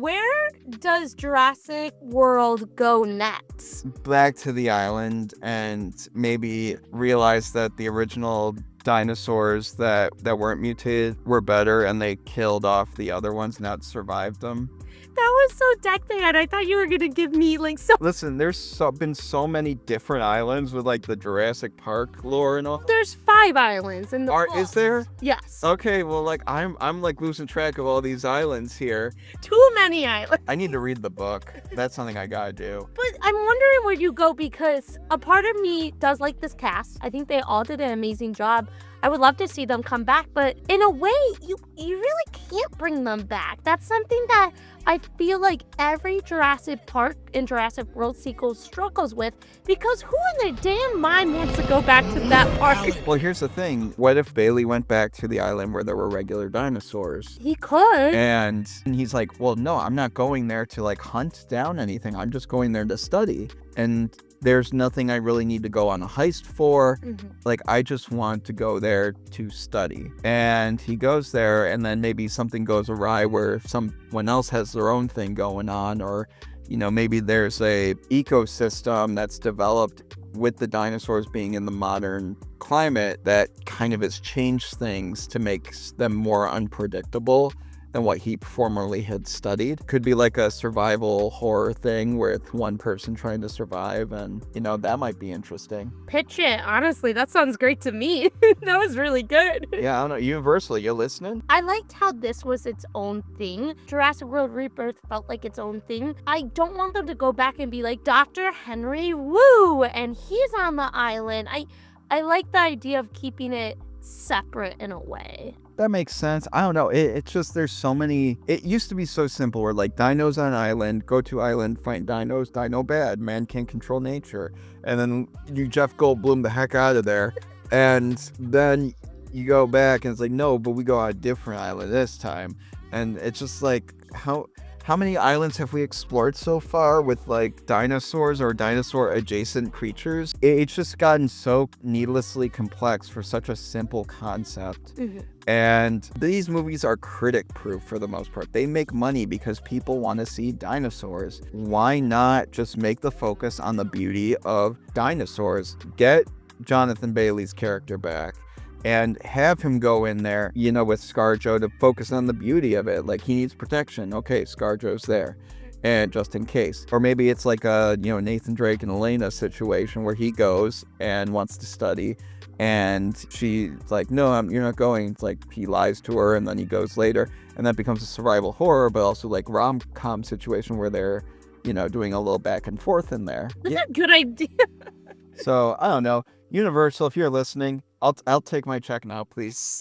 where does Jurassic World go next? Back to the island and maybe realize that the original dinosaurs that weren't mutated were better and they killed off the other ones and survived them. That was so deckband. I thought you were gonna give me like so. Listen, there's been so many different islands with like the Jurassic Park lore and all. There's 5 islands in the book. Is there? Yes. Okay, well, like I'm like losing track of all these islands here. Too many islands. I need to read the book. That's something I gotta do. But I'm wondering where you go because a part of me does like this cast. I think they all did an amazing job. I would love to see them come back, but in a way, you really can't bring them back. That's something that I feel like every Jurassic Park and Jurassic World sequel struggles with, because who in their damn mind wants to go back to that park? Well, here's the thing. What if Bailey went back to the island where there were regular dinosaurs? He could. And he's like, well, no, I'm not going there to like hunt down anything. I'm just going there to study. And there's nothing I really need to go on a heist for. Mm-hmm. Like, I just want to go there to study. And he goes there, and then maybe something goes awry where someone else has their own thing going on, or, you know, maybe there's a ecosystem that's developed with the dinosaurs being in the modern climate that kind of has changed things to make them more unpredictable than what he formerly had studied. Could be like a survival horror thing with one person trying to survive, and, you know, that might be interesting. Pitch it. Honestly, that sounds great to me. That was really good. Yeah, I don't know. Universal, you listening? I liked how this was its own thing. Jurassic World Rebirth felt like its own thing. I don't want them to go back and be like, Dr. Henry Wu, and he's on the island. I like the idea of keeping it separate in a way. That makes sense. I don't know. It's just there's so many. It used to be so simple where like dinos on island, go to island, fight dinos, dino bad, man can't control nature. And then you Jeff Goldblum the heck out of there. And then you go back and it's like, no, but we go on a different island this time. And it's just like, how many islands have we explored so far with like dinosaurs or dinosaur adjacent creatures? It's just gotten so needlessly complex for such a simple concept. Mm-hmm. And these movies are critic proof for the most part. They make money because people want to see dinosaurs. Why not just make the focus on the beauty of dinosaurs? Get Jonathan Bailey's character back and have him go in there, you know, with ScarJo to focus on the beauty of it. Like, he needs protection. Okay, ScarJo's there. And just in case. Or maybe it's like a, you know, Nathan Drake and Elena situation where he goes and wants to study. And she's like, no, you're not going. It's like he lies to her and then he goes later. And that becomes a survival horror, but also like rom-com situation where they're, you know, doing a little back and forth in there. That's a good idea. So, I don't know. Universal, if you're listening, I'll take my check now, please.